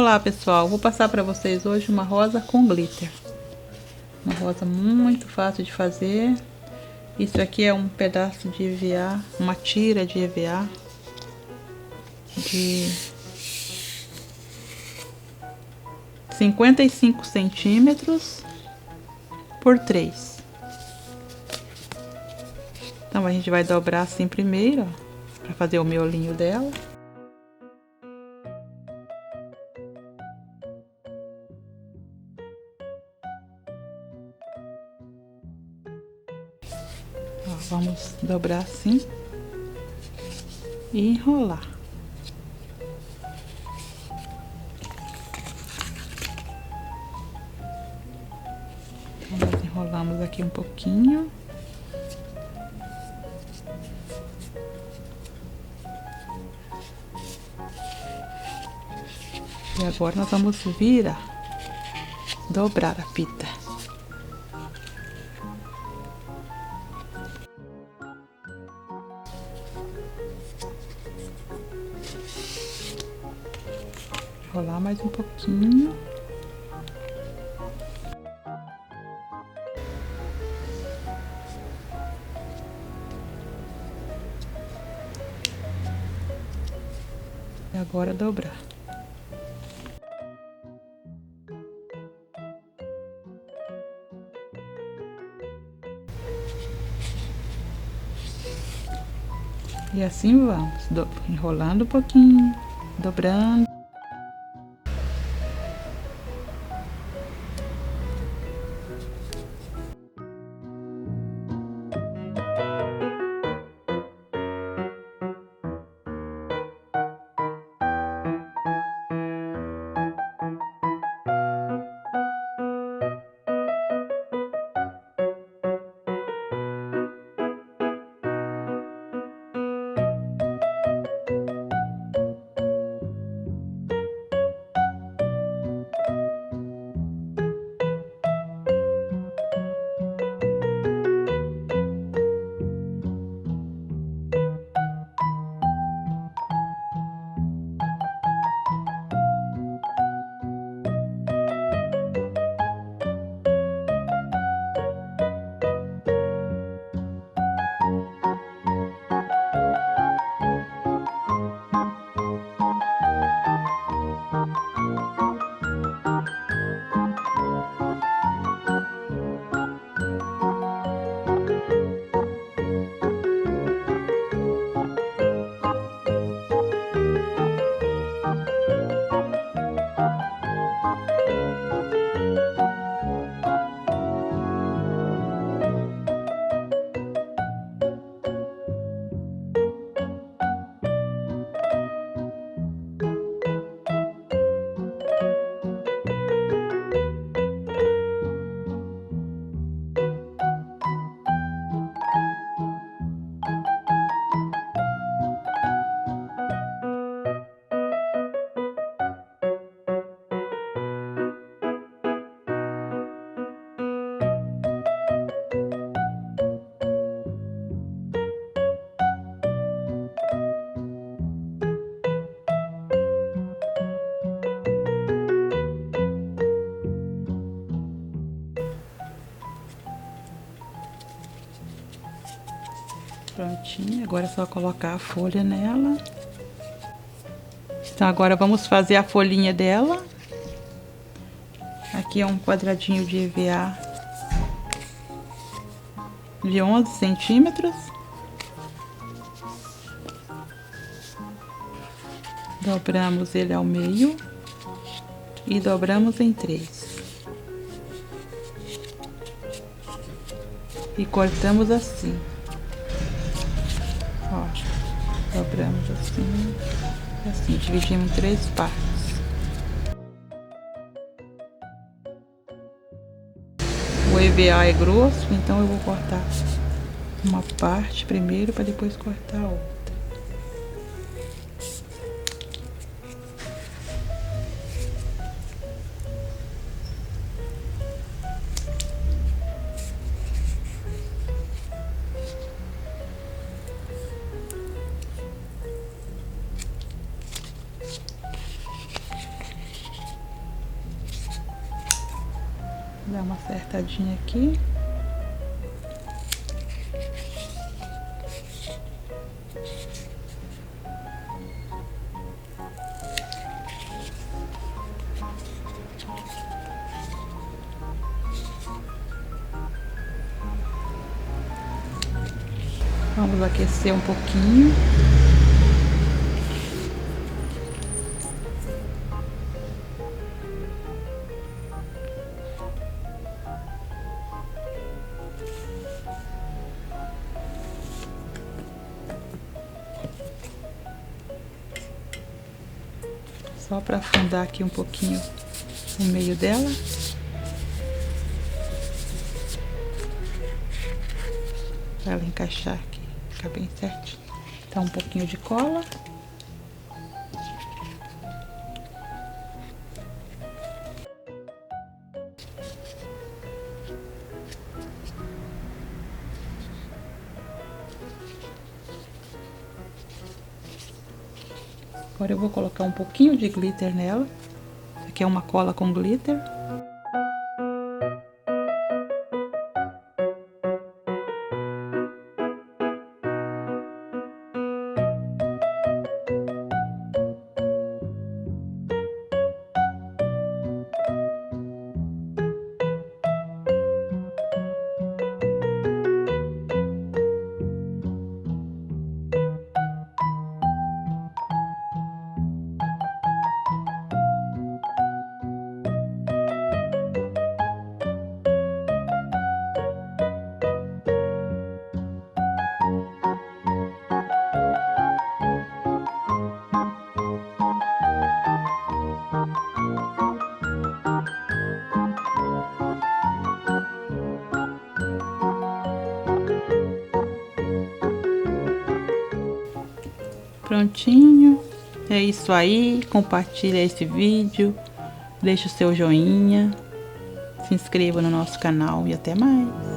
Olá pessoal, vou passar para vocês hoje uma rosa com glitter. Uma rosa muito fácil de fazer. Isso aqui é um pedaço de EVA, uma tira de EVA de 55 centímetros por 3. Então a gente vai dobrar assim primeiro, ó, para fazer o miolinho dela. Ó, vamos dobrar assim e enrolar. Então, nós enrolamos aqui um pouquinho. E agora nós vamos virar, dobrar a fita. Enrolar mais um pouquinho. E agora dobrar. E assim vamos, enrolando um pouquinho, dobrando. Prontinho, agora é só colocar a folha nela. Então agora vamos fazer a folhinha dela. Aqui é um quadradinho de EVA de 11 centímetros. Dobramos ele ao meio e dobramos em 3. E cortamos assim. Ó, dobramos assim, dividimos em 3 partes. O EVA é grosso, então eu vou cortar uma parte primeiro para depois cortar a outra. Dá uma acertadinha aqui. Vamos aquecer um pouquinho. Só para afundar aqui um pouquinho o meio dela. Para ela encaixar aqui, ficar bem certinho. Então, um pouquinho de cola. Agora eu vou colocar um pouquinho de glitter nela. Aqui é uma cola com glitter. Prontinho, é isso aí. Compartilha esse vídeo, deixa o seu joinha, se inscreva no nosso canal e até mais.